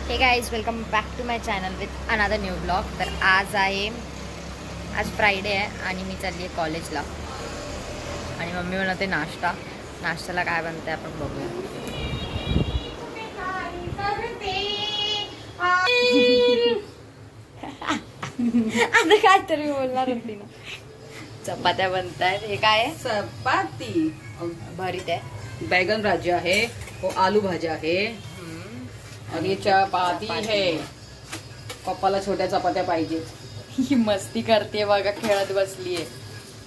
हे guys welcome back to my channel with another new blog. तर आज Friday आहे आणि मी चालली आहे कॉलेजला आणि मम्मी बनवते नाश्त्याला काय बनते आपण बघूया. आता काहीतरी बोलणार होती ना. चपात्या बनतायत. हे काय आहे? चपाती भरीत आहे. बैगन भाजी आहे, वो आलू भाजी आहे आणि चपाती है. पप्पाला छोट्या चपात्या पाहिजेत. ही मस्ती करते बघा, खेळत बसलीये.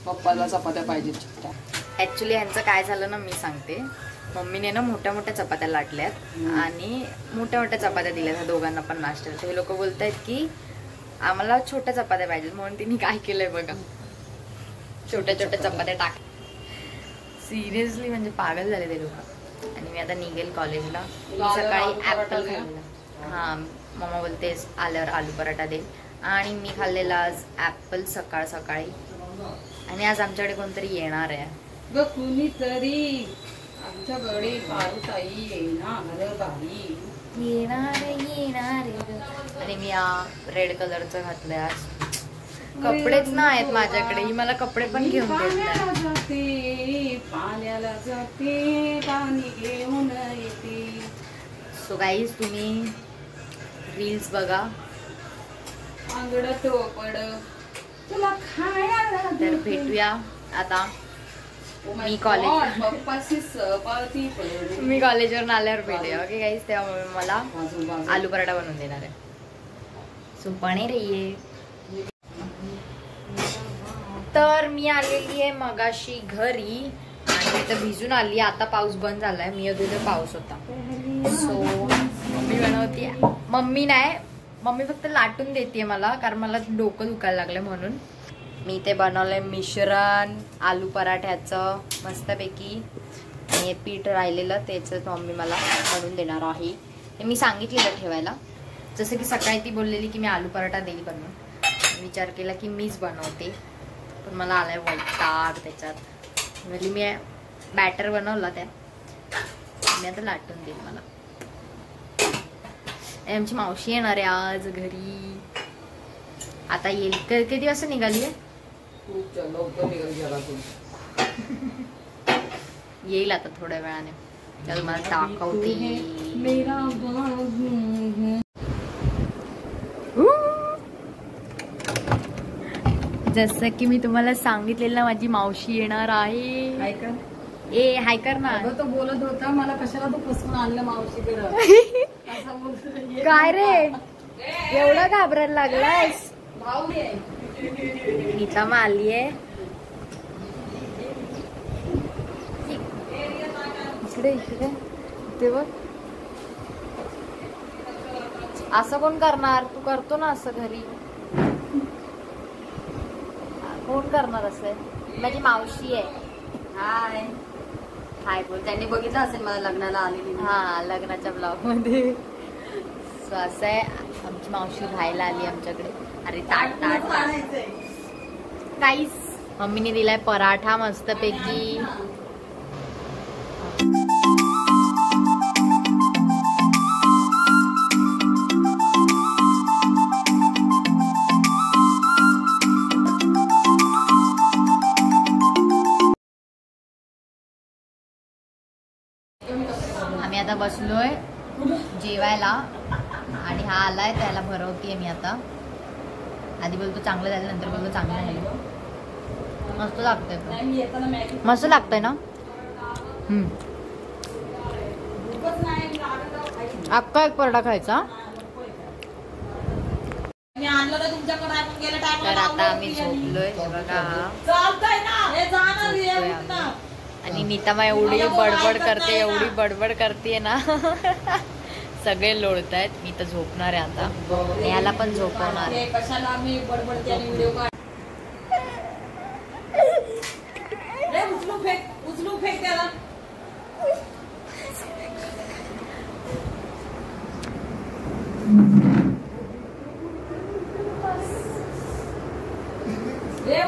पप्पाला चपात्या पाहिजेत छोट्या. ऍक्च्युली यांचं काय झालं ना, मी सांगते. मम्मीने ना मोठ्या मोठ्या चपात्या लाटल्यात आणि मोठ्या मोठ्या चपात्या दिल्यात ह्या दोघांना पण नाश्त्याला. हे लोक बोलतायत की आम्हाला छोट्या चपात्या पाहिजेत, म्हणून तिने काय केलंय बघा, छोट्या छोट्या चपात्या टाक. सिरियसली म्हणजे पागल झाले ते लोक. आणि मी आता निघेल कॉलेजला. सकाळी ऍपल खाल्लेला. हा, मम्मा बोलते आल्यावर आलू पराठा दे. आणि मी खाल्लेला आज ऍपल सकाळ सकाळी. आणि आज आमच्याकडे कोणतरी येणार आहे. कुणीतरी आमच्याकडे पारुताई येणार. आणि मी रेड कलरचं घातलंय आज. कपडेच ना आहेत माझ्याकडे. ही मला कपडे पण घेऊन देत नाही. पाण्याला जाते पाणी घेऊन येते. सो गाईज तुम्ही रील्स बघा. आंगड टोपड तुला खायला. तर भेटूया आता. मी कॉलेजवरून आल्यावर भेटूया. ओके गाईज, तेव्हा मला आलू पराठा बनवून देणार आहे. सो बने रहिये. तर मी आलेली आहे मगाशी घरी आणि इथं भिजून आली. आता पाऊस बंद झालाय. मी अजून पाऊस होता. So mummy बनवती. मम्मी फक्त लाटून देते मला, कारण मला डोकं दुखायला लागलं म्हणून. मी ते बनवलंय मिश्रण आलू पराठ्याचं मस्तपैकी. आणि हे पीठ राहिलेलं त्याचं मम्मी मला बनवून देणार आहे. ते मी सांगितलेलं ठेवायला. जसं की सकाळी ती बोललेली की मी आलू पराठा देईल बनवून. विचार केला की मीच बनवते, पण मला आलाय वैताग त्याच्यात. म्हणजे मी बॅटर बनवला त्या मी आता लाटून देईल. मला आमची मावशी येणार आहे आज घरी. आता येईल. किती वाजता निघाली आहे? येईल आता थोड्या वेळाने. त्याला मला दाखवते. जसं की मी तुम्हाला सांगितलेलं ना, माझी मावशी येणार आहे. हाय कर ना. तो बोलत होता मला कशाला तू फसवून आणलं मावशीकडं. काय रे एवढा घाबरायला लागलास? भाऊ नीता आली आहे. इकडे ते बघ. असं कोण करणार? तू करतो ना असं घरी. कोण करणार असं? माझी मावशी आहे. हाय बोल. त्यांनी बघितलं असेल मला लग्नाला आलेली. हा, लग्नाच्या ब्लॉग मध्ये. सो असं आहे, आमची मावशी राहायला आली आमच्याकडे. अरे ताट काहीच. मम्मीने दिलाय पराठा मस्तपैकी. आम्ही आता बसलोय जेवायला आणि हा आलाय, त्याला भरवतीये मी आता. आधी बोलतो चांगलं झालं, नंतर बोलतो चांगलं झालं. मस्त लागतंय. मस्त लागतंय ना. अक्का एक पराठा खायचा. तर आता आम्ही झोपलोय बघा. आणि नीता एवढी बडबड करते ना. सगळे लोळतायत. मी तर झोपणार आहे आता. याला पण झोपवणार. कशाला आम्ही बडबडते आणि व्हिडिओ काढ. उचलू फेक त्याला.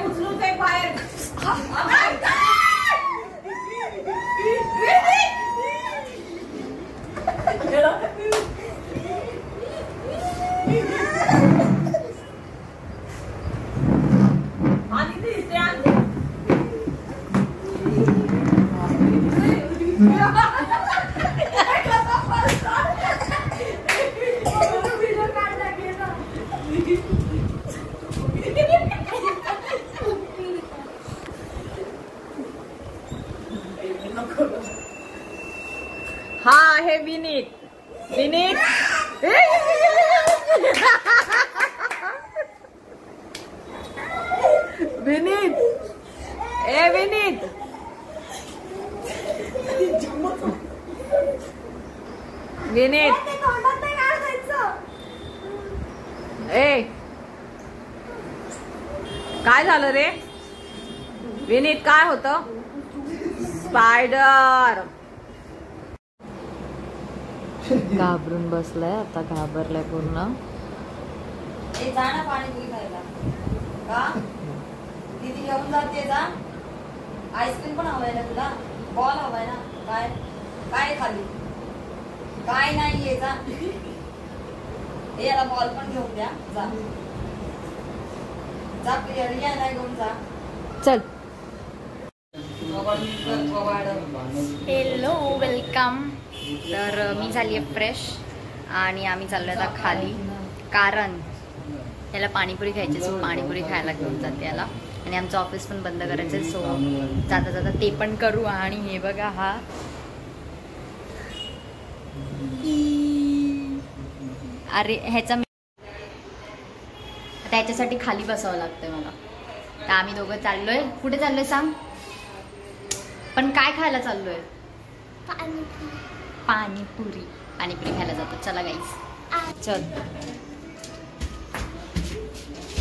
उचलू फेक बाहेर. आहे विनीत. विनीत विनीत ए विनीत विनीत ए काय झालं रे विनीत? काय होतं? स्पायडर. घाबरून बसलाय आता, घाबरलाय पूर्ण. जा ना पाणीपुरी खायला. का दीदी घेऊन जाते जा. आईस्क्रीम पण हवाय ना तुला? बॉल हवाय ना? काय काय खाली? काय नाहीये जा. हे याला बॉल पण घेऊन द्या जा. जा रिया नाही घेऊन जा. चल. Hello welcome. तर मी झाली आहे फ्रेश आणि आम्ही चाललोय आता खाली, कारण याला पाणीपुरी खायची. सो पाणीपुरी खायला घेऊन जाते याला. आणि आमचं ऑफिस पण बंद करायचं, सो जाता जाता ते पण करू. आणि हे बघा हा अरे ह्याचा त्याच्यासाठी खाली बसावं लागतंय मला. तर आम्ही दोघं चाललोय. कुठे चाललोय सांग? पण काय खायला चाललोय? पाणीपुरी. पाणीपुरी खायला जातो. चला गाईस चल.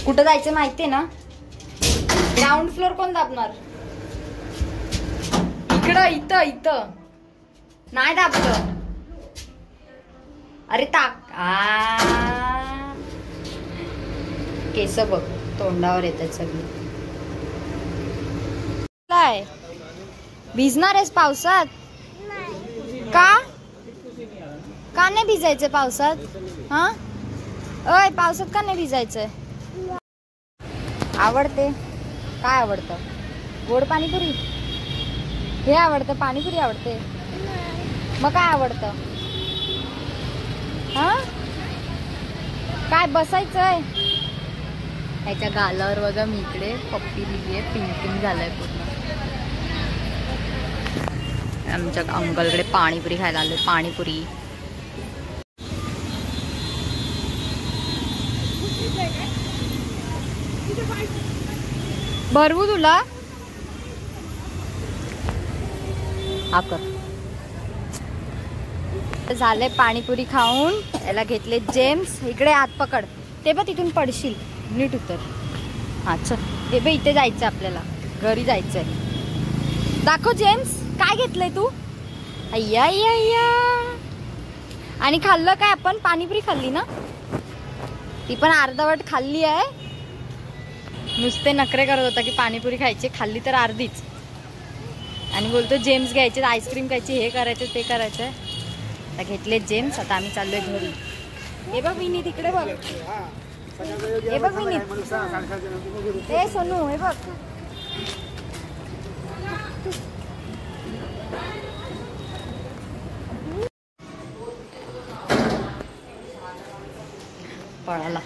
कुठं जायचं माहितीये ना? ग्राउंड फ्लोर कोण दाबणार? इकडं इथं इथं नाही दाबलं. अरे ताक केस बघ तोंडावर येतात सगळी. काय भिजणार आहेस पावसात? का का नाही भिजायचं पावसात? हा अय पावसात का नाही भिजायचंय? आवडते? काय आवडतं? गोड पाणीपुरी? हे आवडतं? पाणीपुरी आवडते? मग काय आवडतं? हा काय बसायचंय? ह्याच्या गालावर बघा मी इकडे पप्पी दिली आहे, पिंक झालंय पूर्ण. आमच्या अंकलकडे पाणीपुरी खायला आले. पाणीपुरी भरवू तुला? आकर झाले पाणीपुरी खाऊन. याला घेतले जेम्स. इकडे हात पकड. ते बघ तिथून पडशील. नीट उतर. हा चल. ते बघ इथे जायचं आपल्याला, घरी जायचंय. दाखव जेम्स काय घेतलंय तू? अय्या अय्या. आणि खाल्लं काय आपण? पाणीपुरी खाल्ली ना? ती पण अर्धवट खाल्ली आहे. नुसते नखरे करत होता की पाणीपुरी खायची. खाल्ली तर अर्धीच. आणि बोलतो जेम्स घ्यायचे, आईस्क्रीम खायची, हे करायचं ते करायचं. आता घेतले जेम्स. आता आम्ही चाललोय घरी. हे बघ विनीत इकडे बघ. हे बघ विनीत. हे सोनू हे बघ. पळाला.